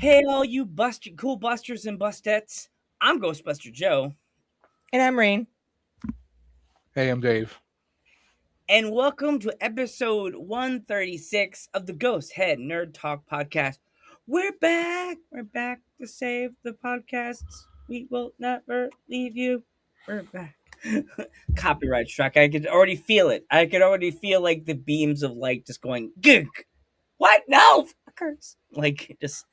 Hey, all you cool busters and bustettes. I'm Ghostbuster Joe, And I'm Rain. Hey, I'm Dave. and welcome to episode 136 of the Ghost Head Nerd Talk podcast. We're back. We're back to save the podcasts. We will never leave you. We're back. Copyright strike. I could already feel it. I could already feel like the beams of light just going, gig. What? No, fuckers. Like, just,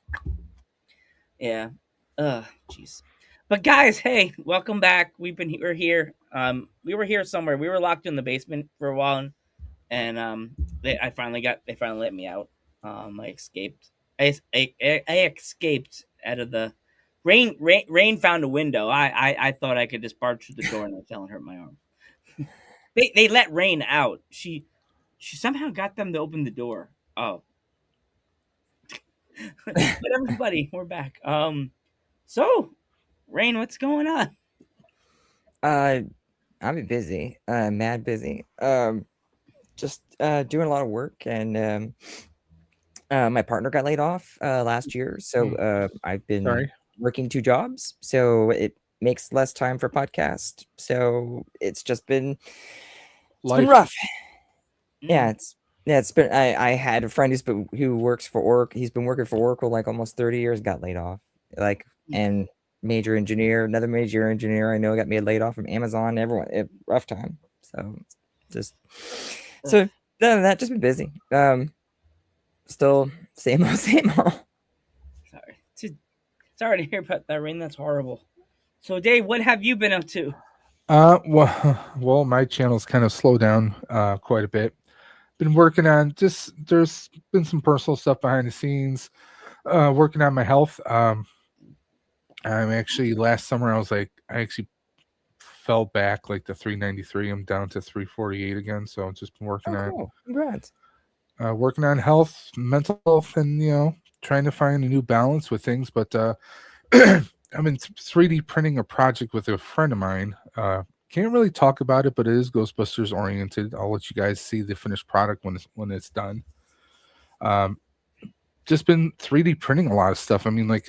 yeah. Jeez. But guys, hey, welcome back. We're here. We were here somewhere. We were locked in the basement for a while, and they finally let me out. I escaped. I escaped out of the rain found a window. I thought I could just barge through the door, and I fell and hurt my arm. They let Rain out. She somehow got them to open the door. Oh, but everybody, we're back. So Rain, what's going on? I've been busy, mad busy. Just doing a lot of work, and my partner got laid off last year, so I've been working 2 jobs, so it makes less time for podcast. So it's just been been rough. Yeah, it's been. I had a friend who works for Oracle. He's been working for Oracle like almost 30 years. Got laid off, and major engineer. Another major engineer I know got made laid off from Amazon. Everyone, rough time. So that just been busy. Still same old, same old. Sorry to hear about that, Rain. That's horrible. So, Dave, what have you been up to? Well, my channel's kind of slowed down quite a bit. Been working on there's been some personal stuff behind the scenes. Working on my health. I'm actually last summer I actually fell back like to 393. I'm down to 348 again. So I've just been working on. Cool. Congrats. Working on health, mental health, and trying to find a new balance with things. But I'm in 3D printing a project with a friend of mine. Can't really talk about it, but it is Ghostbusters oriented. I'll let you guys see the finished product when it's done. Just been 3D printing a lot of stuff. I mean, like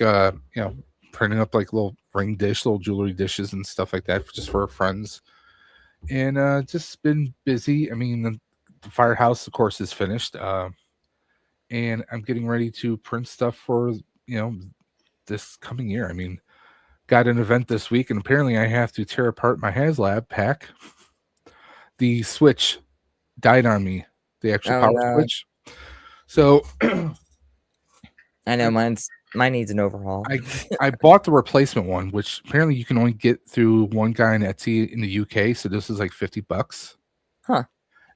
printing up like little little jewelry dishes and stuff like that just for our friends. And just been busy. I mean, the firehouse, of course, is finished. And I'm getting ready to print stuff for this coming year. I mean, got an event this week, and apparently I have to tear apart my HasLab pack. The switch died on me, the actual power switch. So I know mine needs an overhaul. I bought the replacement one, which apparently you can only get through one guy on Etsy in the UK. So this is like $50,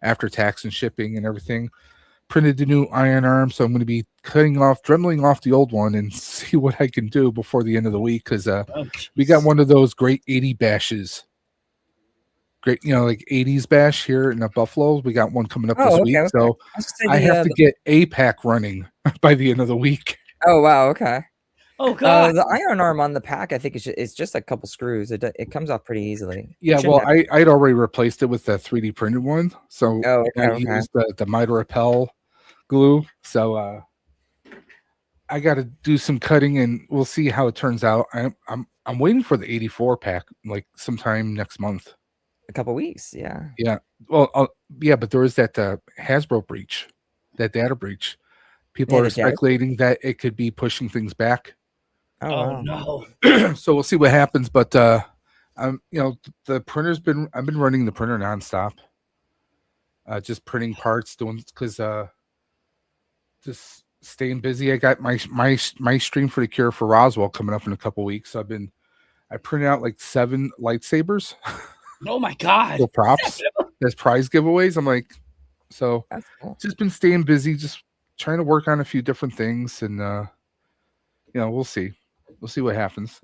after tax and shipping and everything. Printed the new iron arm, so I'm going to be dremeling off the old one and see what I can do before the end of the week, because we got one of those great 80 bashes. Great, like 80s bash here in the Buffalo. We got one coming up this week, so I have to get a pack running by the end of the week. Oh wow, okay. Oh god, the iron arm on the pack, I think it's just a couple screws. It comes off pretty easily. Yeah, well, I'd already replaced it with the 3D printed one, so I used the Mitre Repel glue. So I got to do some cutting, and we'll see how it turns out. I'm waiting for the 84 pack, like sometime next month. A couple weeks, yeah. Yeah, well, but there was that Hasbro breach, that data breach. People are speculating that it could be pushing things back. Oh no! So we'll see what happens. But the printer's I've been running the printer nonstop. Just printing parts, because just staying busy. I got my stream for the Cure for Roswell coming up in a couple weeks. So I printed out like 7 lightsabers. Oh my god! For props as prize giveaways. I'm like, so just been staying busy, just trying to work on a few different things, and we'll see what happens.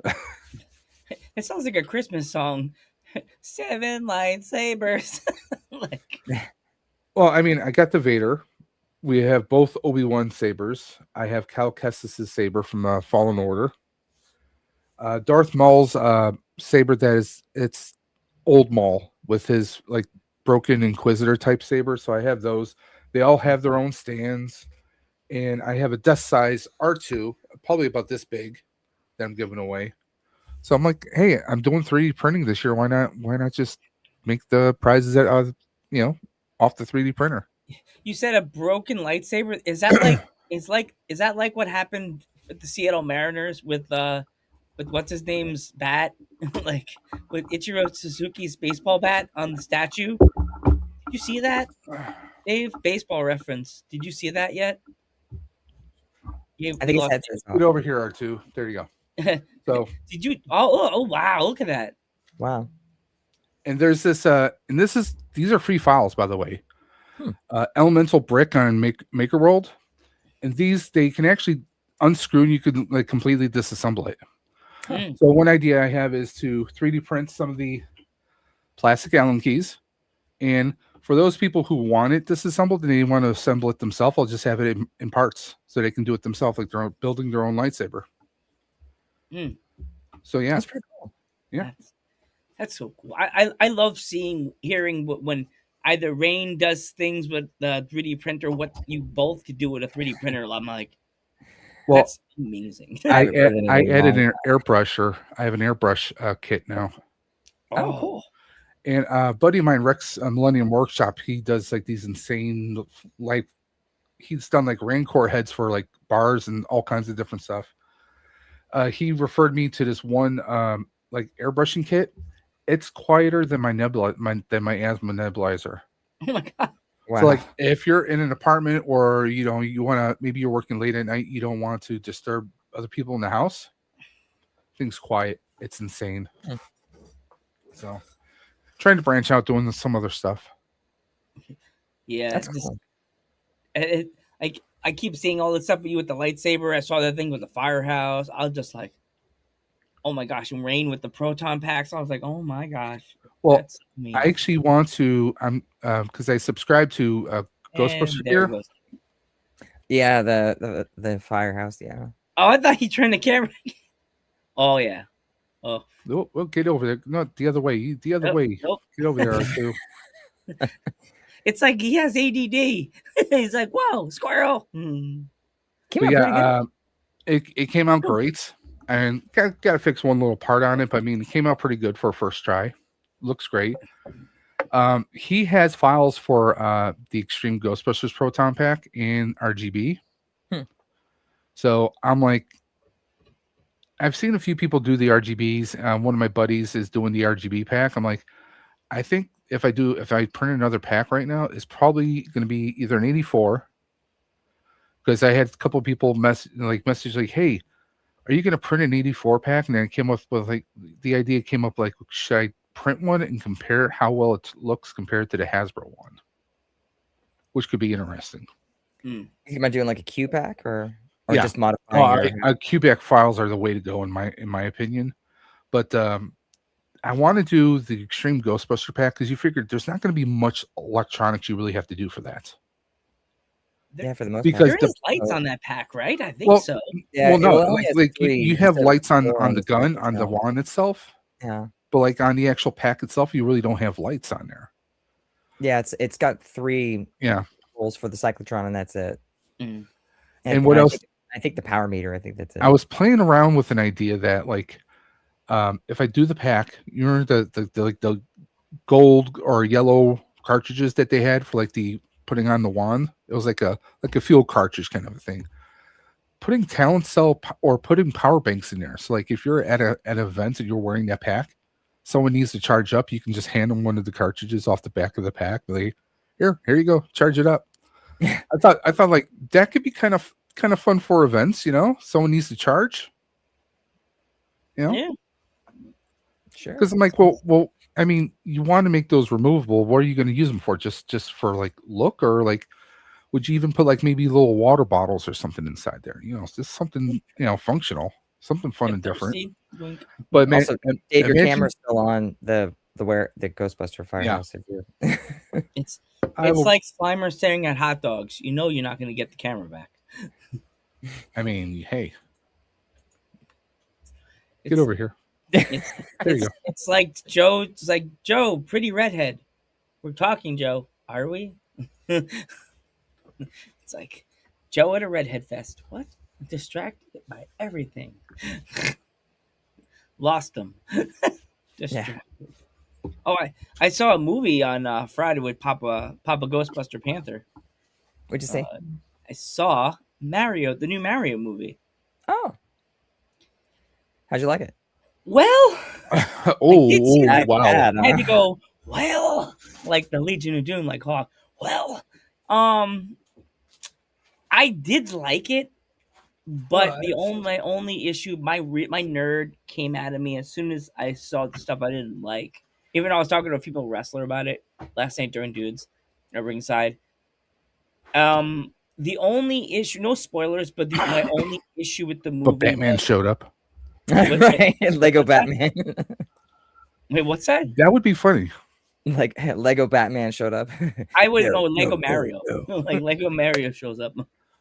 It sounds like a Christmas song. 7 lightsabers. Well, I mean, I got the Vader. We have both Obi-Wan sabers. I have Cal Kestis' saber from Fallen Order. Darth Maul's saber it's old Maul with his like broken Inquisitor type saber. So I have those. They all have their own stands. and I have a desk size R2, probably about this big, that I'm giving away. So I'm like, hey, I'm doing 3D printing this year. Why not? Why not just make the prizes that off the 3D printer? You said a broken lightsaber. Is that is that like what happened with the Seattle Mariners with what's his name's bat, like with Ichiro Suzuki's baseball bat on the statue? Did you see that, Dave? Baseball reference. Did you see that yet? I think his headset's Get off. over here, R2. There you go. So Did you? Oh, wow! Look at that. Wow. and there's this and these are free files, by the way. Elemental brick on Maker World, and they can actually unscrew and you can like completely disassemble it. So one idea I have is to 3D print some of the plastic Allen keys, and for those people who want it disassembled and they want to assemble it themselves, I'll just have it in parts so they can do it themselves, like they're building their own lightsaber. So yeah, That's pretty cool. Yeah. That's so cool. I love hearing when either Rain does things with the 3D printer, what you both could do with a 3D printer. I'm like, well, that's amazing. I haven't printed added anything an airbrush. I have an airbrush kit now. Oh, cool. And a buddy of mine, Rex Millennium Workshop, he does like these insane, like he's done like Rancor heads for like bars and all kinds of different stuff. He referred me to this one like airbrushing kit. It's quieter than my asthma nebulizer. Oh my god! Wow. So like if you're in an apartment or you want to, maybe you're working late at night, you don't want to disturb other people in the house. Things quiet. It's insane. So trying to branch out, doing some other stuff. Yeah, That's cool. I keep seeing all this stuff with you with the lightsaber. I saw that thing with the firehouse. I was just like, oh my gosh! And Rain with the proton packs. I was like, oh my gosh. Well, That's amazing. I actually want to. I'm because I subscribe to Ghostbusters And there it gear. goes. Yeah, the firehouse. Yeah. Oh, I thought he turned the camera. Oh yeah. Oh. We'll get over there. No, the other way. The other way. Nope. Get over there, too. It's like he has ADD. He's like, whoa, squirrel. Came But out yeah, pretty it came out great, and got to fix one little part on it. But I mean, it came out pretty good for a first try. Looks great. He has files for the Extreme Ghostbusters Proton Pack and RGB. So I'm like, I've seen a few people do the RGBs. One of my buddies is doing the RGB pack. I'm like, I think if I print another pack right now, it's probably going to be either an 84. Because I had a couple of people message like, hey, are you going to print an 84 pack? And then it came up with like, the idea came up like, should I print one and compare how well it looks compared to the Hasbro one? Which could be interesting. Am I doing like a Q pack or Yeah. just modifying? QBack files are the way to go in my opinion. But I want to do the Extreme Ghostbuster pack because you figured there's not going to be much electronics you really have to do for that. Yeah, for the most Because part. There is lights on that pack, right? I think Well, so. Yeah, well, it no, only has like three you have instead of lights on four the gun, on the itself. wand itself, Yeah. but like on the actual pack itself, you really don't have lights on there. Yeah, it's got 3 Yeah. holes for the cyclotron, and that's it. And what else? I think the power meter. I think that's it. I was playing around with an idea that like, if I do the pack, the gold or yellow cartridges that they had for like the putting on the wand, it was like a fuel cartridge kind of a thing. Putting talent cell or putting power banks in there. So like if you're at an event and you're wearing that pack, someone needs to charge up, you can just hand them one of the cartridges off the back of the pack. Like, here you go, charge it up. I thought like that could be kind of fun for events, someone needs to charge. Yeah. Sure. Because I'm like, well, I mean, you want to make those removable. What are you going to use them for? Just for like look, or like, would you even put like maybe little water bottles or something inside there? Just something functional, something fun and different. But man, Also, Dave, your camera's still on the Ghostbuster Firehouse. Yeah. It's like Slimer staring at hot dogs. You know you're not going to get the camera back. I mean, hey, get over here. There you go. It's like Joe. It's like Joe, pretty redhead. We're talking, Joe. Are we? It's like Joe at a redhead fest. What? Distracted by everything. Lost him. Distracted. Oh, I saw a movie on Friday with Papa Ghostbuster Panther. What'd you Uh, say? I saw Mario, the new Mario movie. Oh, how'd you like it? Well, did see that. Wow. Bad, I had to huh? go, well, like the Legion of Doom, like Hawk. Well, I did like it, but my only issue, my nerd came out of me as soon as I saw the stuff I didn't like. Even though I was talking to a people wrestler about it last night during Dudes at ringside. The only issue, no spoilers, but my only issue with the movie, But Batman showed up. Right, Lego Batman. Wait, what's that? That would be funny. Like Lego Batman showed up. I would No, know Lego no, Mario. no. Like Lego Mario shows up.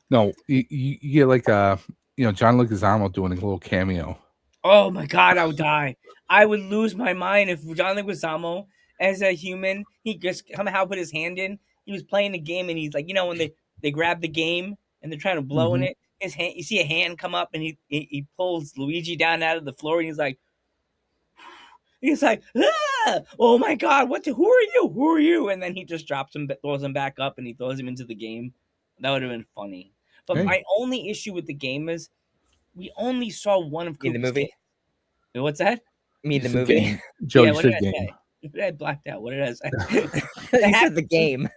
No, you get like John Leguizamo doing a little cameo. Oh my god, I would die. I would lose my mind if John Leguizamo, as a human, he just somehow put his hand in. He was playing the game, and he's like, when they grab the game and they're trying to blow in Mhm. it, his hand, you see a hand come up, and he pulls Luigi down out of the floor, and he's like, ah! Oh my god, who are you? Who are you? And then he just drops him, throws him back up, and he throws him into the game. That would have been funny. But Hey. my only issue with the game is we only saw one of Mean the Koopa's movie? kids. What's that? Mean the You said movie? game. Joe, Yeah, you what said did I game. say? What did I blacked out? What did I say? You said the game.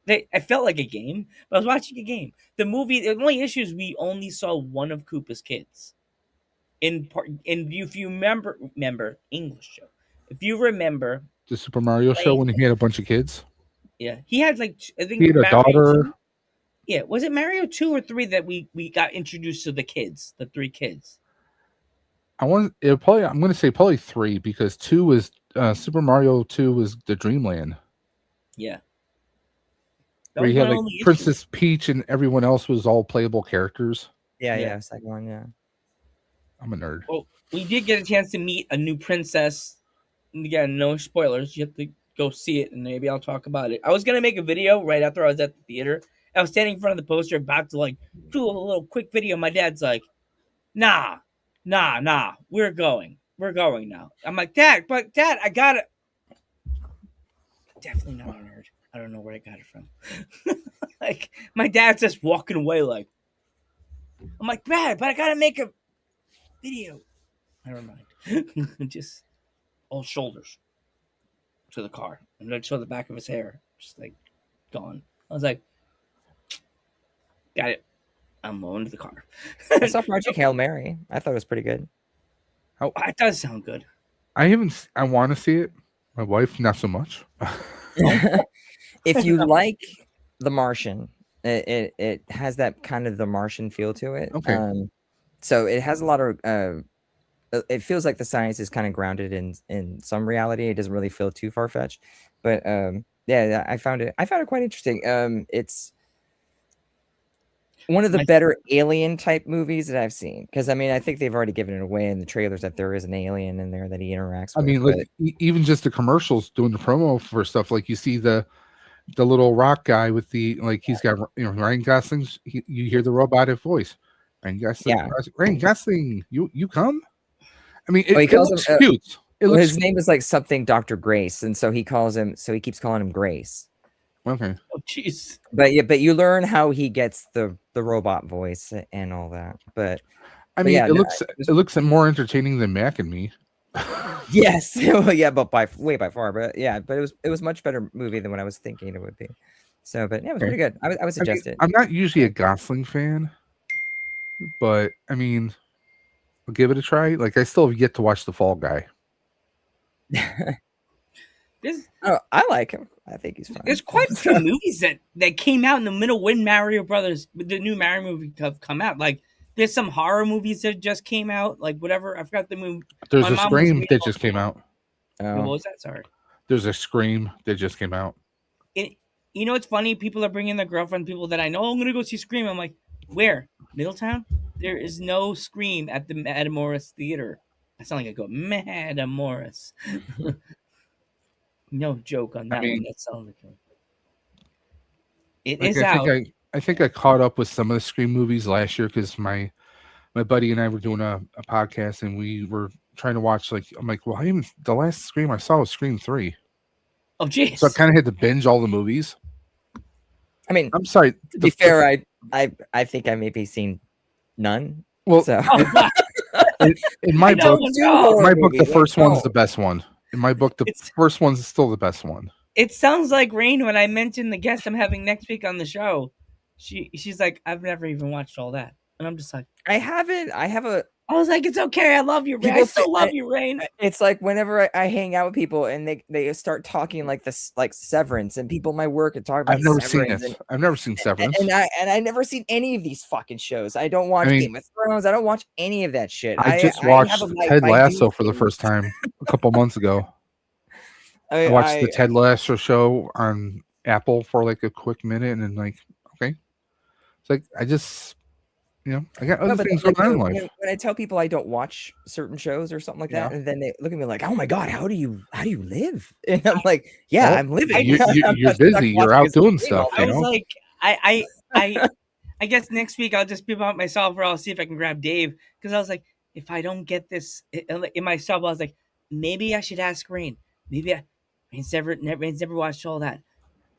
I felt like a game, but I was watching a game. The movie, the only issue is we only saw one of Koopa's kids. If you remember English show, if you remember, The Super Mario show when he had a bunch of kids. yeah, he had like I think He had a Mario daughter. 2? Yeah, was it Mario 2 or 3 that we got introduced to the kids, the 3 kids? I'm going to say probably 3 because 2 was Super Mario 2 was the Dreamland. Yeah. That Where was you had my like only issue. Princess Peach and everyone else was all playable characters. Yeah, second one, yeah. I'm a nerd. Well, we did get a chance to meet a new princess. And again, no spoilers. You have to go see it, and maybe I'll talk about it. I was gonna make a video right after I was at the theater. I was standing in front of the poster, about to like do a little quick video. My dad's like, "Nah, we're going now." I'm like, Dad, I got it. Definitely not a nerd. I don't know where I got it from. Like, my dad's just walking away. Like, I'm like, Dad, but I gotta make a video. Never mind. Just all shoulders to the car, and then show the back of his hair, just like gone. I was like, got it. I'm going to the car. I saw Project Hail Mary. I thought it was pretty good. It does sound good. I want to see it. My wife, not so much. If you like The Martian, it has that kind of The Martian feel to it. Okay. So it has a lot of it feels like the science is kind of grounded in some reality. It doesn't really feel too far-fetched. But yeah, I found it quite interesting. It's one of the better alien type movies that I've seen, because I mean, I think they've already given it away in the trailers that there is an alien in there that he interacts with. I mean, like even just the commercials doing the promo for stuff, like you see the little rock guy with the, like, he's got, Ryan Gosling's, you hear the robotic voice. Ryan Gosling, Yeah. Ryan Gosling, you come? I mean, it calls looks him, cute. His name is like something Dr. Grace, and so he keeps calling him Grace. Okay. Oh, jeez. But you learn how he gets the robot voice and all that. But I mean, yeah, it looks more entertaining than Mac and Me. Yes, well, yeah, but by far. But yeah, but it was much better movie than what I was thinking it would be. So, but yeah, it was pretty good. I would suggest it. I'm not usually a Gosling fan, but I mean, I'll give it a try. Like, I still have yet to watch The Fall Guy. I like him. I think he's fine. There's quite a few movies that came out in the middle when Mario Brothers, the new Mario movie, have come out. Like, there's some horror movies that just came out. Like, whatever. I forgot the movie. There's a Scream that just came out. What was that? Sorry. There's a Scream that just came out. You know what's funny? People are bringing their girlfriend, people that I know, I'm going to go see Scream. I'm like, where? Middletown? There is no Scream at the Matamoros Theater. I sound like I go, Matamoros. No joke on that one. That sounds like it is out. I think I caught up with some of the Scream movies last year because my buddy and I were doing a podcast and we were trying to watch I'm like, well, the last Scream I saw was Scream 3. Oh, jeez. So I kind of had to binge all the movies. I mean, I'm sorry. to be fair, I think I maybe seen none. Well, So in my book, the movies, first one's the best one. In my book, the first one's still the best one. It sounds like Rain when I mentioned the guest I'm having next week on the show. She's like, I've never even watched all that, and I'm just like, I haven't. I was like, it's okay. I love you, Rain. I still love you, Rain. It's like whenever I hang out with people and they start talking like this, like Severance, and people in my work and talk about. I've never seen it. I've never seen Severance, and I never seen any of these fucking shows. I don't watch Game of Thrones. I don't watch any of that shit. I just watched Ted Lasso for the first time a couple months ago. I watched the Ted Lasso show on Apple for like a quick minute, and then like, okay, it's like I just. I got other things going on in life. When I tell people I don't watch certain shows or something like that, and then they look at me like, "Oh my god, how do you live?" And I'm like, "Yeah, I'm living. You're busy. You're out doing stuff." I was like, I guess next week I'll just be about myself, or I'll see if I can grab Dave, because I was like, if I don't get this in myself, I was like, maybe I should ask Rain. Maybe Rain's never watched all that.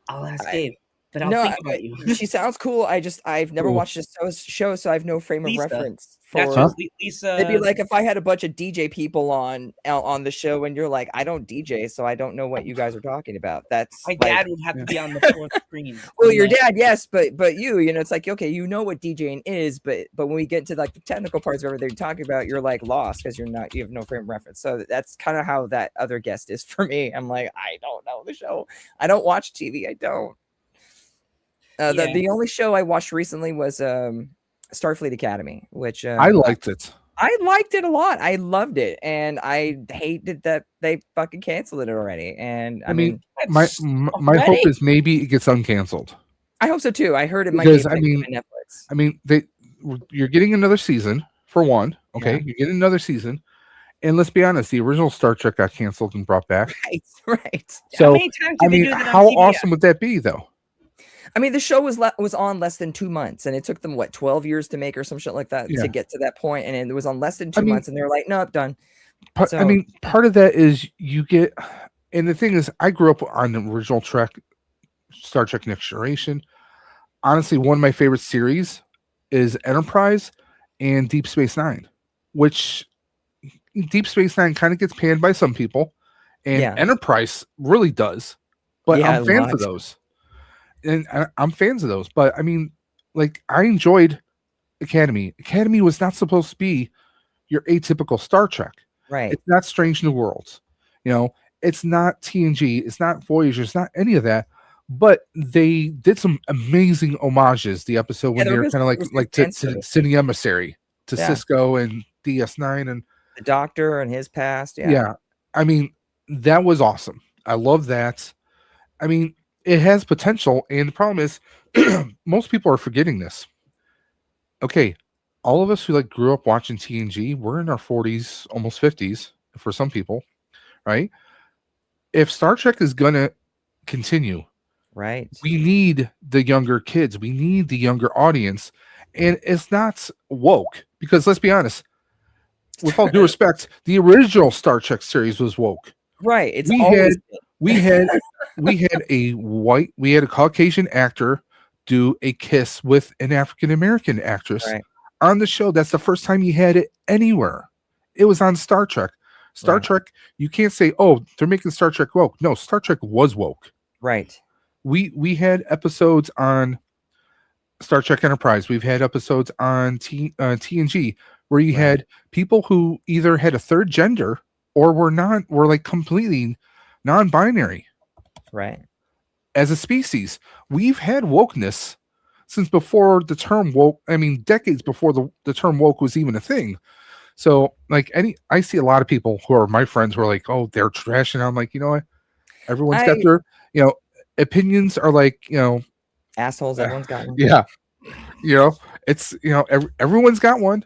I'll ask Dave. But I'll think about you. She sounds cool. I've never watched this show, so I have no frame of reference. That's Lisa. It'd be like if I had a bunch of DJ people on the show, and you're like, I don't DJ, so I don't know what you guys are talking about. That's my dad would have to be on the fourth screen. Well, your dad, yes, but you, it's like, okay, you know what DJing is, but when we get into like the technical parts of everything you're talking about, you're like lost because you have no frame of reference. So that's kind of how that other guest is for me. I'm like, I don't know the show. I don't watch TV. I don't. The only show I watched recently was Starfleet Academy, which I liked it. I liked it a lot. I loved it, and I hated that they fucking canceled it already. And I mean my hope is maybe it gets uncanceled. I hope so too. I heard it might be Netflix. I mean, you're getting another season for one. Okay, you're getting another season. And let's be honest, the original Star Trek got canceled and brought back. Right. So, how awesome would that be, though? I mean, the show was on less than 2 months, and it took them 12 years to make or some shit like that to get to that point, and it was on less than 2 months, and they were like, "Nope, done." I mean, part of that is you get, and the thing is, I grew up on the original Star Trek Next Generation. Honestly, one of my favorite series is Enterprise and Deep Space Nine, which Deep Space Nine kind of gets panned by some people, and Enterprise really does. But I'm fans of those. And I'm fans of those, but I mean, like, I enjoyed Academy. Academy was not supposed to be your atypical Star Trek. Right. It's not Strange New Worlds. It's not TNG. It's not Voyager. It's not any of that. But they did some amazing homages. The episode when they were kind of like to City Emissary, to Cisco and DS9 and the Doctor and his past. Yeah. I mean, that was awesome. I love that. I mean, it has potential, and the problem is most people are forgetting this. Okay, all of us who grew up watching TNG, we're in our 40s, almost 50s for some people, right? If Star Trek is gonna continue, right, we need the younger kids, we need the younger audience, and it's not woke, because let's be honest, with all due respect, the original Star Trek series was woke. Right. We had a Caucasian actor do a kiss with an African American actress on the show. That's the first time you had it anywhere. It was on Star Trek. Star Trek, you can't say, oh, they're making Star Trek woke. No, Star Trek was woke. Right. We had episodes on Star Trek Enterprise. We've had episodes on TNG where you had people who either had a third gender or were like completely non-binary. Right. As a species, we've had wokeness since before the term woke. I mean, decades before the term woke was even a thing. So, I see a lot of people who are my friends who are like, "Oh, they're trash," and I'm like, you know what? Everyone's got their, opinions are assholes. Everyone's got one. Yeah, it's everyone's got one.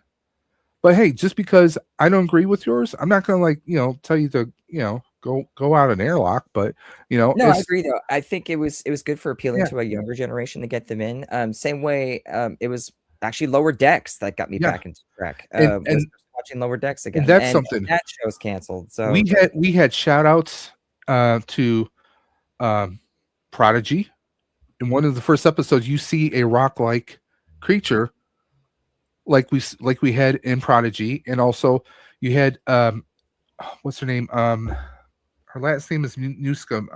But hey, just because I don't agree with yours, I'm not gonna tell you to go out an airlock, but No, I it's agree though. I think it was good for appealing yeah, to a younger generation to get them in. Same way, it was actually Lower Decks that got me yeah, back into Trek. and Was watching Lower Decks and again, that's and something that show's canceled. So we had shout outs to Prodigy. In one of the first episodes, you see a rock-like creature like we had in Prodigy, and also you had what's her name? Her last name is Newscomb.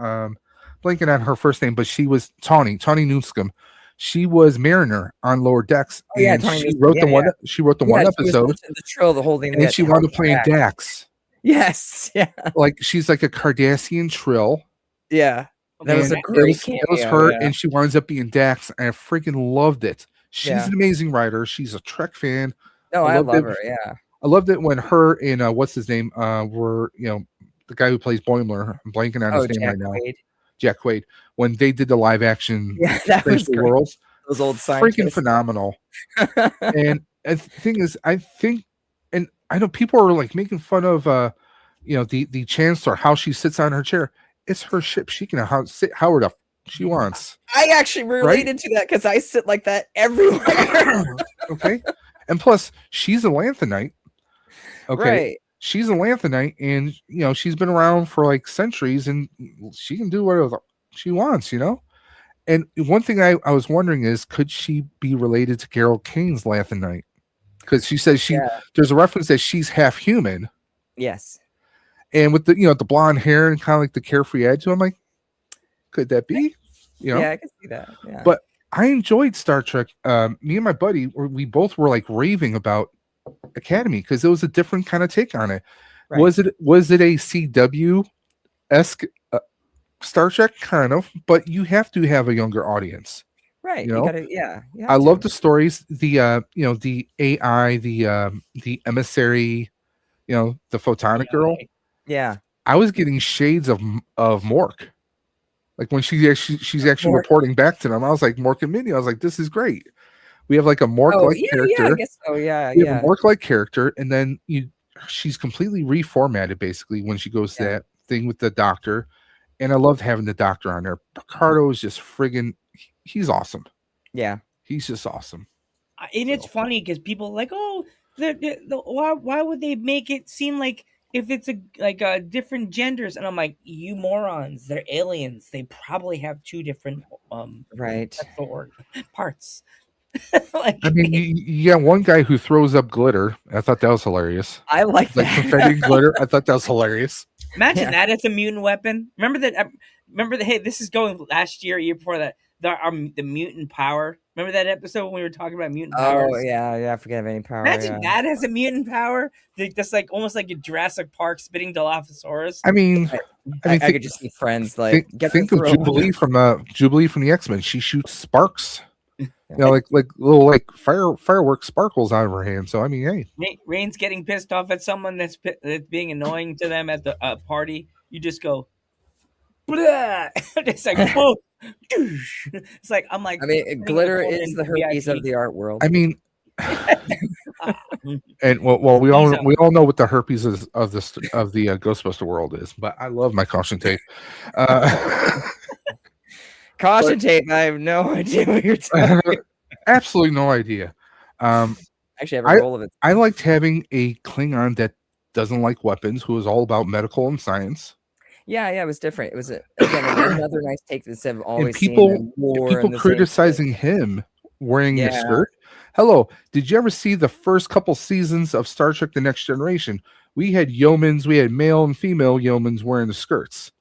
Blanking on her first name, but she was Tawny Newscomb. She was Mariner on Lower Decks, oh yeah, and Tony she Newsom. wrote Yeah, the yeah, one. She wrote the yeah. one She was episode, listening to the trill, the whole thing. and then she wound up playing Dax. Yes, yeah, Like she's like a Cardassian trill. yeah. That was a And great it was cameo, her, yeah. and she winds up being Dax, and I freaking loved it. She's Yeah. an amazing writer. She's a Trek fan. No, I I loved love it. her. Yeah. I loved it when her and what's his name were the guy who plays Boimler. I'm blanking on Oh, his name Jack right now. Quaid. Jack Quaid. When they did the live action Yeah, that was Strange New great. Worlds, Those old freaking scientists. phenomenal. And the thing is, I think, and I know people are like making fun of the Chancellor, how she sits on her chair. It's her ship. She can sit however the she wants. I actually related to that because I sit like that everywhere. Okay. And plus, she's a Lanthanite. Okay. Right. She's a Lanthanite, and she's been around for like centuries, and she can do whatever she wants, And one thing I was wondering is, could she be related to Carol Kane's Lanthanite? Because she says there's a reference that she's half human. Yes. And with the blonde hair and kind of like the carefree edge, I'm like, could that be? Yeah, I can see that. Yeah. But I enjoyed Star Trek. Me and my buddy, we both were like raving about Academy because it was a different kind of take on it. Right. Was it a CW-esque Star Trek? Kind of, but you have to have a younger audience. Right. You gotta, yeah. I love the stories, the the AI, the emissary, the photonic girl. Yeah. I was getting shades of Mork. Like when she's actually reporting back to them, I was like, Mork and Minnie. I was like, this is great. We have like a Mork-like character. Yeah, I guess so. Yeah, we have a Mork-like character, and then she's completely reformatted basically when she goes to that thing with the doctor. And I loved having the doctor on there. Picardo is just friggin', he's awesome. Yeah, he's just awesome. And it's funny because people are like, oh, why would they make it seem like if it's different genders? And I'm like, you morons, they're aliens. They probably have two different parts. Like, I mean, you got one guy who throws up glitter. I thought that was hilarious. I like that. Confetti glitter. I thought that was hilarious. Imagine that as a mutant weapon. Remember that? Hey, this is going last year, year before that. The mutant power. Remember that episode when we were talking about mutant powers? Oh yeah. I forget any power. Imagine that as a mutant power. That's like almost like a Jurassic Park spitting Dilophosaurus. I mean, I could just see friends like think of Jubilee from the X-Men. She shoots sparks. Like little like fireworks sparkles out of her hand. So I mean, hey, Rain's getting pissed off at someone that's being annoying to them at the party. You just go, blah. It's like, whoa. It's like I'm like. I mean, glitter is the herpes of the art world. I mean, and well, we all know what the herpes of the Ghostbuster world is. But I love my caution tape. Caution tape. I have no idea what you're talking about. Absolutely no idea. Actually, I have a roll of it. I liked having a Klingon that doesn't like weapons, who is all about medical and science. Yeah, it was different. It was again another nice take that said always people criticizing him wearing a skirt. Hello, did you ever see the first couple seasons of Star Trek: The Next Generation? We had yeomans, we had male and female yeomans wearing the skirts.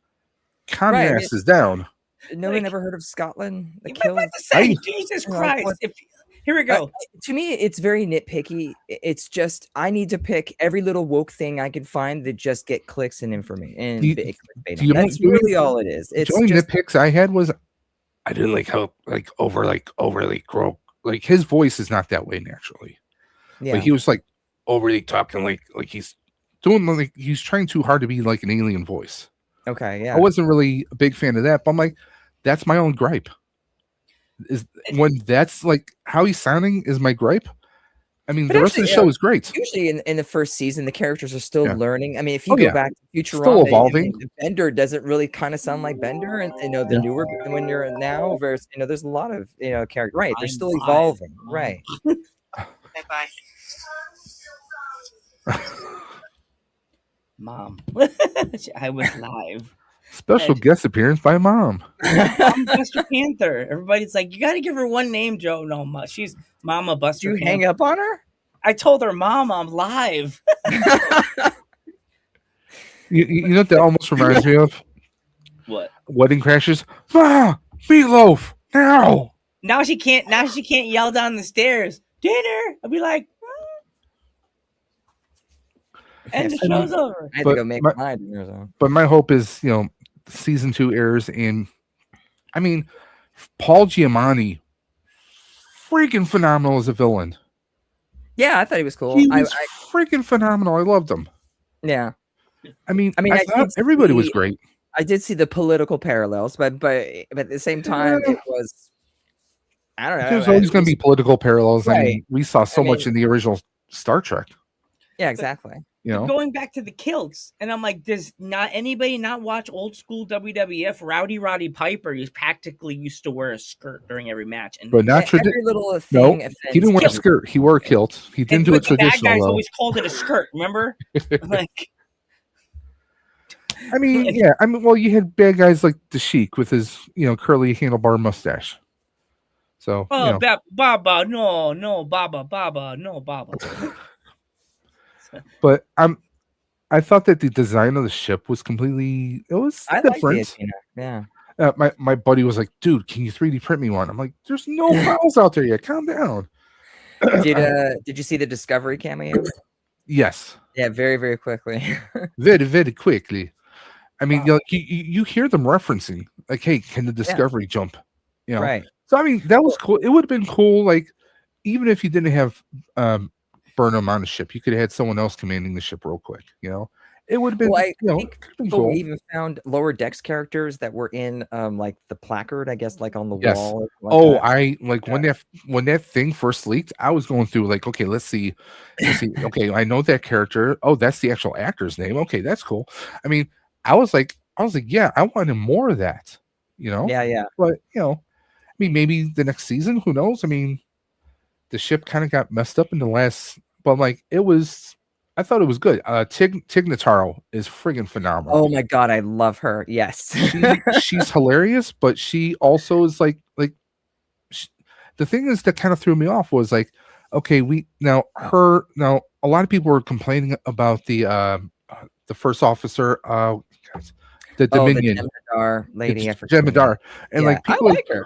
Calm your asses down. No one ever heard of Scotland? Jesus Christ! Here we go. To me, it's very nitpicky. It's just I need to pick every little woke thing I can find that just get clicks and information. That's really all it is. It's the only nitpicks I had was I didn't like how overly croak. Like his voice is not that way naturally. Yeah, but he was like overly talking like he's doing like he's trying too hard to be like an alien voice. Okay, yeah. I wasn't really a big fan of that, but I'm like, that's my own gripe. Is when that's like how he's sounding is my gripe. I mean, But the rest of actually, the show is great. usually in the first season, the characters are still Yeah. learning. I mean, if you Oh, go yeah. back to Still Futurama, evolving. Bender doesn't really kind of sound like Bender, and the Yeah. newer when you're now, there's there's a lot of characters. Right, they're I'm still live. evolving. Right. Bye. Mom. I was live. Special guest appearance by Mom. Mom Buster Panther. Everybody's like, you got to give her one name, Joe. No, she's Mama Did Buster you Panther. hang up on her? I told her, Mom, I'm live. You know what that almost reminds me of? What? Wedding Crashers. Ah, Meatloaf now. Now she can't yell down the stairs. Dinner. I'll be like, and the show's over. I had But to go make my- my dinner. So. But my hope is, season 2 airs, and I mean, Paul Giamatti, freaking phenomenal as a villain. Yeah, I thought he was cool. He was freaking phenomenal. I loved him. Yeah. I mean, I thought did everybody was see- great. I did see the political parallels, but at the same time, it was. I don't know. There's always going to be political parallels. I Right. mean, we saw so much in the original Star Trek. Yeah, exactly. Going back to the kilts, and I'm like, does not anybody not watch old school WWF? Roddy Piper, he practically used to wear a skirt during every match, and But not Every traditional. little No, thing. he didn't wear a offends skirt. He wore a kilt. He didn't do it but the bad traditional guys though. always called it a skirt. Remember? Like, I mean, yeah. I mean, well, you had bad guys like the Sheik with his, curly handlebar mustache. So, oh, Baba, no, Baba, no, Baba. but I thought that the design of the ship was completely. It was I like the different. Athena. Yeah. My buddy was like, "Dude, can you 3D print me one?" I'm like, "There's no files out there yet. Calm down." Did you see the Discovery cameo? Yes, Yeah, very, very quickly. very, very quickly. I mean, Wow. you hear them referencing like, "Hey, can the Discovery jump?" Right. So I mean, that was cool. It would have been cool, like even if you didn't have Burnham on the ship, you could have had someone else commanding the ship real quick. It would have been, Well, I think it could've been people cool. even found lower decks characters that were in like the placard, I guess, like on the Yes. wall. or something Oh, like that. I like when that thing first leaked, I was going through like, okay, let's see. Okay, I know that character. Oh, that's the actual actor's name. Okay, that's cool. I mean, I was like, yeah, I wanted more of that. Yeah. But I mean, maybe the next season, who knows? I mean, the ship kind of got messed up in the last, but like I thought it was good. Tig Notaro is friggin' phenomenal. Oh my god, I love her. Yes. She's hilarious, but she also is the thing is that kind of threw me off was like, okay, now a lot of people were complaining about the first officer, the Dominion. The Jem'Hadar lady. Jem'Hadar, and Yeah, like I people, like her.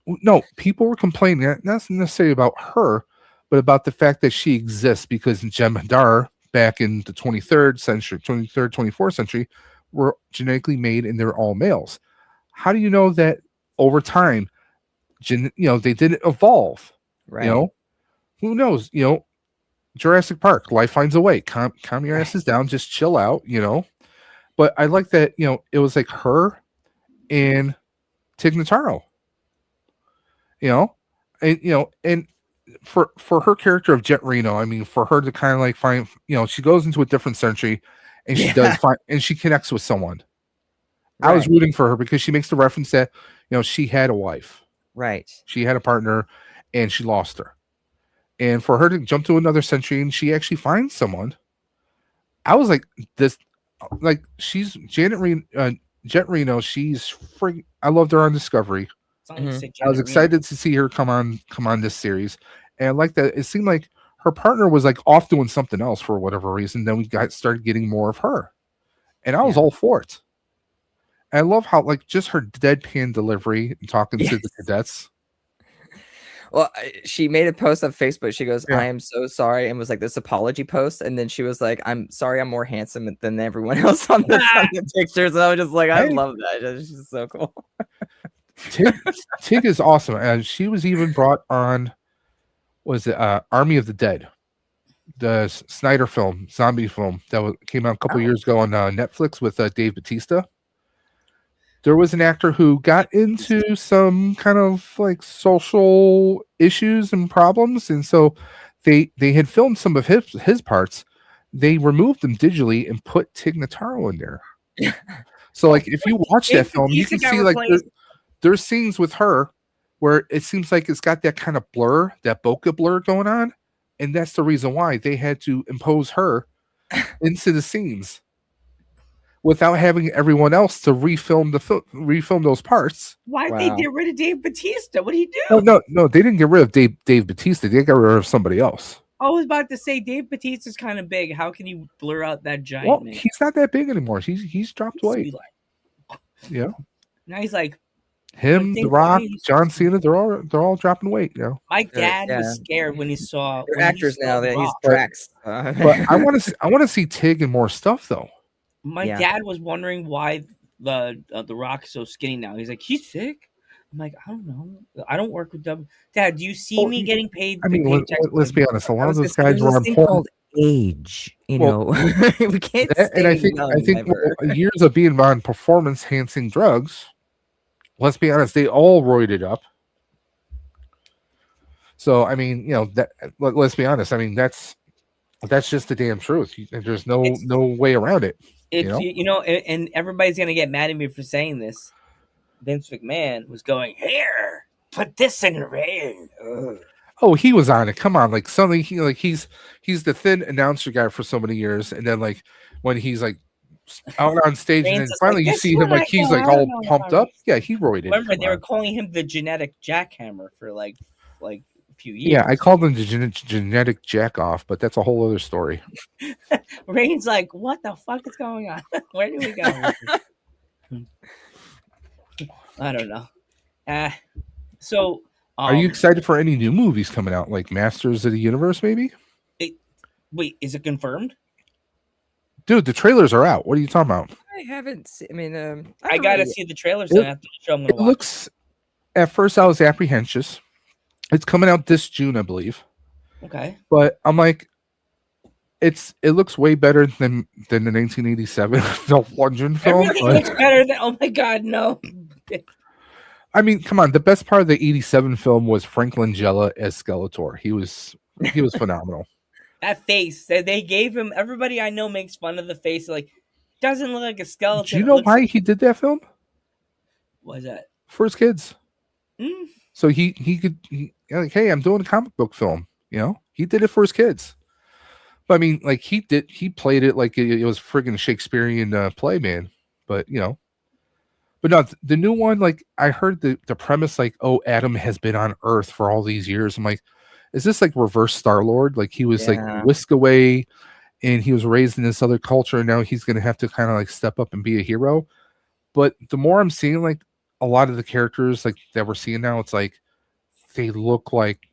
no, people were complaining not necessarily about her, but about the fact that she exists because Jem'Hadar back in the 23rd century, 24th century, were genetically made and they're all males. How do you know that over time, they didn't evolve? Right. Who knows? Jurassic Park, life finds a way. Calm your asses down, just chill out. But I like that. It was like her and Tig Notaro. And for her character of Jet Reno, I mean, for her to kind of like find, she goes into a different century, and she does find, and she connects with someone. I was rooting for her because she makes the reference that she had a wife, Right. she had a partner, and she lost her, and for her to jump to another century and she actually finds someone, I was like, she's Jet Reno. She's freaking. I loved her on Discovery. I was excited to see her come on this series, and I like that. It seemed like her partner was like off doing something else for whatever reason. Then we started getting more of her, and I was all for it. And I love how like just her deadpan delivery and talking to the cadets. Well, she made a post on Facebook. She goes, Yeah. "I am so sorry," and was like this apology post. And then she was like, "I'm sorry, I'm more handsome than everyone else on the pictures." And I was just like, I love that. She's just so cool. Tig is awesome, and she was even brought on. Was it Army of the Dead, the Snyder film, zombie film that came out a couple years ago on Netflix with Dave Bautista? There was an actor who got into some kind of like social issues and problems, and so they had filmed some of his parts. They removed them digitally and put Tig Notaro in there. So like if you watch that Dave film, you Bautista can got see like replaced. there's scenes with her where it seems like it's got that kind of blur, that bokeh blur going on, and that's the reason why they had to impose her into the scenes without having everyone else to refilm those parts. Why'd they Wow. get rid of Dave Bautista? What did he do? No, they didn't get rid of Dave Bautista. They got rid of somebody else. I was about to say Dave Bautista's kind of big. How can you blur out that giant Well, man? he's not that big anymore. He's dropped Used to weight. be like- Yeah, Now he's like, him, Dave The Rock, Bautista- John Cena, they're all dropping weight. You know, my dad Yeah. was scared when he saw. They're when he actors saw now. That he's Rock. Drax. but I want to see Tig and more stuff though. My Yeah. dad was wondering why the Rock is so skinny now. He's like, he's sick. I'm like, I don't know. I don't work with W. Dad, do you see Well, me getting paid? I mean, big paychecks let's for- be honest. A lot of those guys There's were this on thing porn. called age. You Well, know, we can't. That- and I stay think young ever. years of being on performance enhancing drugs. Let's be honest, they all roided up. So I mean, you know, let's be honest. I mean, that's just the damn truth. There's no way around it. It's know? you know, and everybody's gonna get mad at me for saying this. Vince McMahon was going, here, put this in your vein. Ugh. Oh, he was on it. Come on, like something. He's the thin announcer guy for so many years, and then like when he's like out on stage, and then Reigns is finally like, you "This see one him like I he's know, like I all know, pumped I know." up. Yeah, he roided. Remember, Come they were on. calling him the genetic jackhammer for like a few years. Yeah, I called him the genetic jack off, but that's a whole other story. Reigns like, what the fuck is going on? Where do we go? I don't know. So, Are you excited for any new movies coming out, like Masters of the Universe, maybe? wait, is it confirmed? Dude, the trailers are out. What are you talking about? I haven't. I mean, I don't gotta really- see the trailers. It- Then after the show, I'm gonna It watch. looks. At first, I was apprehensive. It's coming out this June, I believe. Okay. But I'm like, it looks way better than the 1987 The London film. Everything but- looks better than. Oh my god, no! I mean, come on. The best part of the 87 film was Frank Langella as Skeletor. He was phenomenal. That face that they gave him. Everybody I know makes fun of the face. Like, doesn't look like a skeleton. Do you it know looks why like- he did that film? What is that? For his kids. Mm, So he could like, hey, I'm doing a comic book film. You know, he did it for his kids. But I mean, like he played it like it was friggin' Shakespearean play, man. But you know, but no, the new one, like I heard the premise, like, oh, Adam has been on Earth for all these years. I'm like, is this like reverse Star-Lord? Like he was Yeah. like whisked away, and he was raised in this other culture, and now he's gonna have to kind of like step up and be a hero. But the more I'm seeing, like a lot of the characters like that we're seeing now, it's like they look like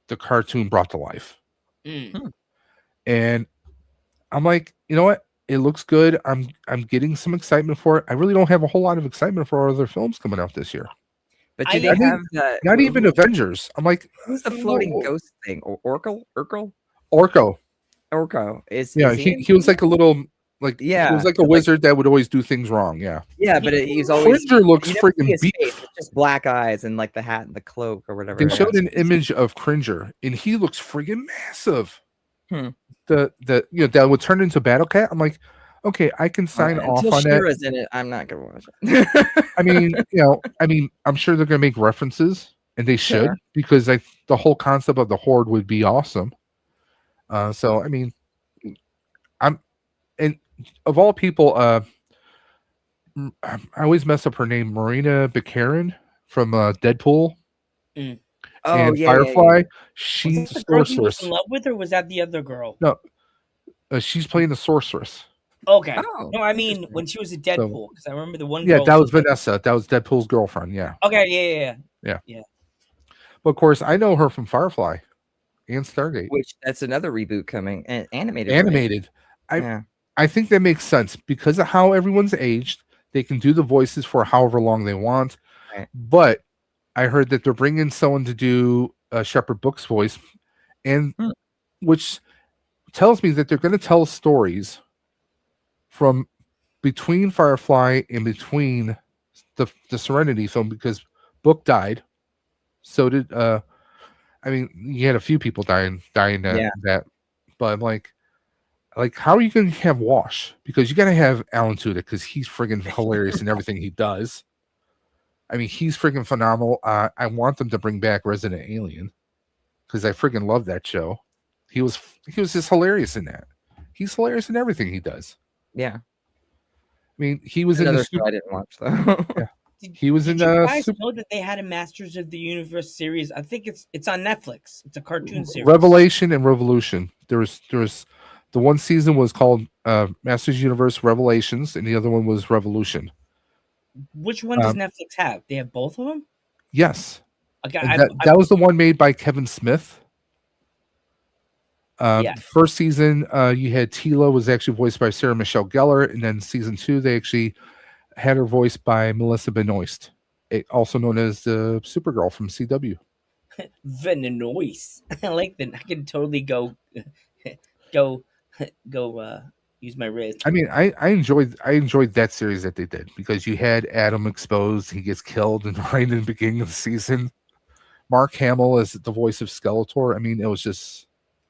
the cartoon brought to life. mm. And I'm like, you know what? It looks good. I'm getting some excitement for it. I really don't have a whole lot of excitement for other films coming out this year. But I do they mean, have that? Not even Avengers. I'm like, Who's the floating Whoa. ghost thing? Orko? Orko. Orko is. Yeah, is he was like a little like he Yeah, was like a like- wizard that would always do things wrong. Yeah. Yeah, but he's always. Cringer looks you never see freaking his face, beef. it's just black eyes and like the hat and the cloak or whatever. They it showed is. an image of Cringer, and he looks friggin' massive. Hmm. The that would turn into Battle Cat. I'm like, okay, I can sign off Until on that. She-Ra's in it, I'm not gonna watch it. I mean, I'm sure they're gonna make references, and they should, Sure. because the whole concept of the Horde would be awesome. So I mean, and of all people, I always mess up her name, Marina Bakarin from Deadpool and Firefly. She's Was a that the girl he was sorceress. in love with, or was that the other girl? She's playing the sorceress. Okay. Oh, No, I mean interesting. when she was a Deadpool, because I remember the one. Yeah, girl that was Vanessa. That was Deadpool's girlfriend. Yeah, Okay, yeah. but of course I know her from Firefly and Stargate. Which that's another reboot coming and animated. right? Animated. Yeah. I think that makes sense because of how everyone's aged. They can do the voices for however long they want. Right. But I heard that they're bringing someone to do Shepherd Book's voice, and which tells me that they're going to tell stories from between Firefly and between the Serenity film, because Book died. So did I mean, you had a few people dying Yeah. that, but like how are you going to have Wash? Because you got to have Alan Tudyk because he's friggin' hilarious in everything he does. I mean, he's friggin' phenomenal. I want them to bring back Resident Alien because I friggin' love that show. He was just hilarious in that. He's hilarious in everything he does. Yeah. I mean, he was Another in show the I didn't watch though. Yeah. He was Did in you the guys know that they had a Masters of the Universe series? I think it's on Netflix. It's a cartoon series. Revelation and Revolution. There was the one season was called Masters Universe Revelations, and the other one was Revolution. Which one does Netflix have? They have both of them? Yes. Okay, That was the one made by Kevin Smith. Yeah. First season, you had Tila was actually voiced by Sarah Michelle Gellar, and then season 2, they actually had her voiced by Melissa Benoist, also known as the Supergirl from CW. Venenoise. I like that. I can totally go use my wrist. I mean, I enjoyed that series that they did because you had Adam exposed, he gets killed, and right in the beginning of the season, Mark Hamill is the voice of Skeletor. I mean, it was just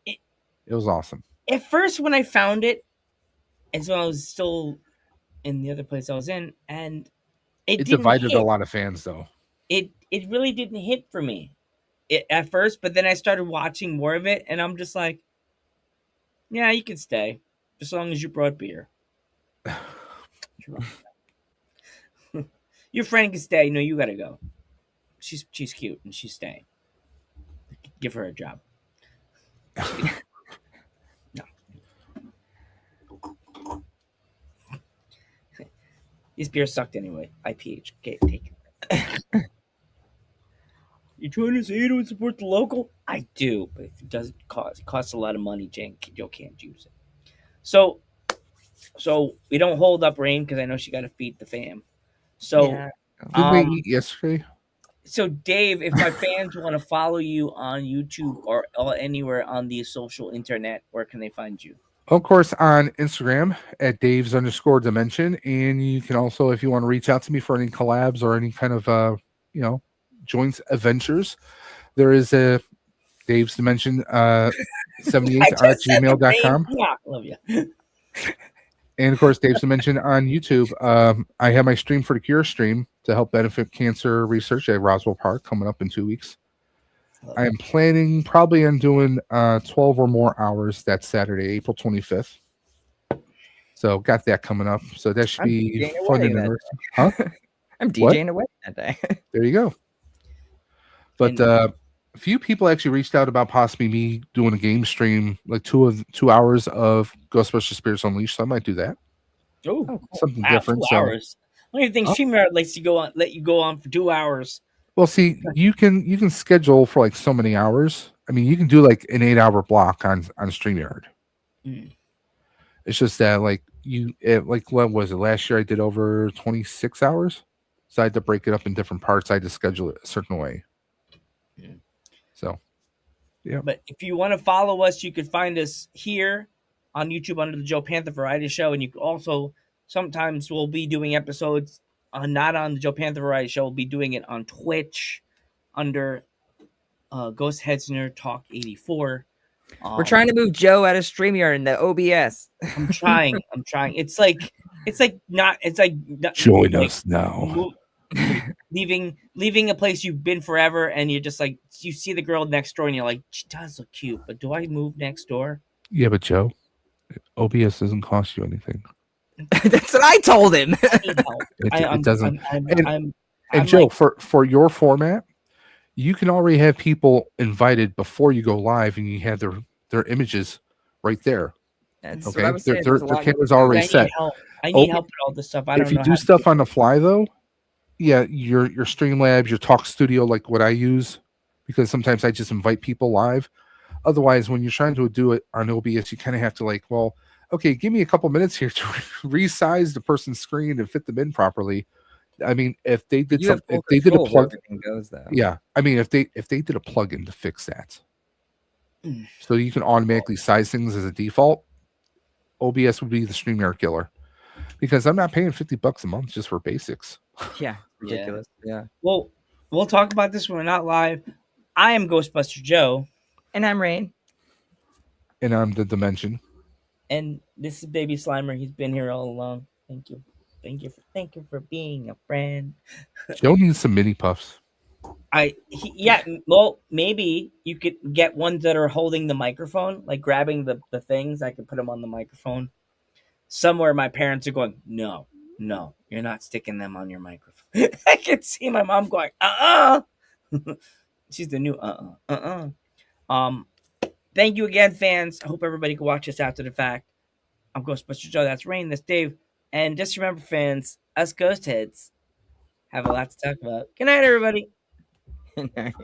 it was awesome. At first, when I found it, and so I was still in the other place I was in, and it divided a lot of fans, though. It really didn't hit for me at first, but then I started watching more of it, and I'm just like, yeah, you can stay as long as you brought beer. Your friend can stay. No, you gotta go. She's cute and she's staying. Give her a job. No. This beer sucked anyway. IPH. Okay, take it. You trying to say you don't support the local? I do, but if it costs a lot of money, Joe can't use it. So we don't hold up Rain because I know she got to feed the fam. So Yeah. Did they eat yesterday? So Dave, if my fans want to follow you on YouTube or anywhere on the social internet, where can they find you? Of course, on Instagram at Dave's_dimension, and you can also, if you want to reach out to me for any collabs or any kind of joint adventures, there is a Dave's Dimension 78 at gmail.com. Yeah, love you. And of course, Dave's Dimension on YouTube. I have my Stream for the Cure stream to help benefit cancer research at Roswell Park coming up in 2 weeks. I am planning probably on doing 12 or more hours that Saturday, April 25th. So got that coming up. So that should be fun and interesting. Huh? I'm DJing away that day. There you go. But a few people actually reached out about possibly me doing a game stream, like 2 hours of Ghostbusters Spirits Unleashed. So I might do that. Oh, cool. Something different. 2 hours. I don't even think StreamYard lets you let you go on for 2 hours. Well, see, you can schedule for like so many hours. I mean, you can do like an 8-hour block on StreamYard. It's just that like what was it? Last year I did over 26 hours. So I had to break it up in different parts. I had to schedule it a certain way. So, yeah. But if you want to follow us, you can find us here on YouTube under the Joe Panther Variety Show. And you can also, sometimes we'll be doing episodes not on the Joe Panther Variety Show. We'll be doing it on Twitch under Ghost Heads Nerd Talk 84. We're trying to move Joe out of StreamYard in the OBS. I'm trying. It's like join us now. Leaving a place you've been forever, and you're just like, you see the girl next door and you're like, she does look cute, but do I move next door? Yeah, but Joe, OBS doesn't cost you anything. That's what I told him. It doesn't. And Joe, like, for your format, you can already have people invited before you go live, and you have their images right there. That's okay, what I was saying. Their camera's already set. I need help with all this stuff. I don't know. If you do stuff on the fly, though, yeah, your Streamlabs, your Talk Studio, like what I use, because sometimes I just invite people live. Otherwise, when you're trying to do it on OBS, you kind of have to like, well, okay, give me a couple minutes here to resize the person's screen and fit them in properly. I mean, if they did something, if they did a plug, yeah. I mean, if they did a plugin to fix that, so you can automatically size things as a default, OBS would be the StreamYard killer. Because I'm not paying $50 a month just for basics. Yeah, ridiculous. Yeah. Well, we'll talk about this when we're not live. I am Ghostbuster Joe, And I'm Rain. And I'm the Dimension. and this is Baby Slimer. He's been here all along. Thank you. Thank you for being a friend. Joe needs some mini puffs. Well, maybe you could get ones that are holding the microphone, like grabbing the things. I could put them on the microphone. Somewhere my parents are going, no, you're not sticking them on your microphone. I can see my mom going, She's the new Thank you again, fans. I hope everybody can watch this after the fact. I'm Ghostbuster Joe. That's Rain. That's Dave. And just remember, fans, us ghost heads have a lot to talk about. Good night, everybody. Good night.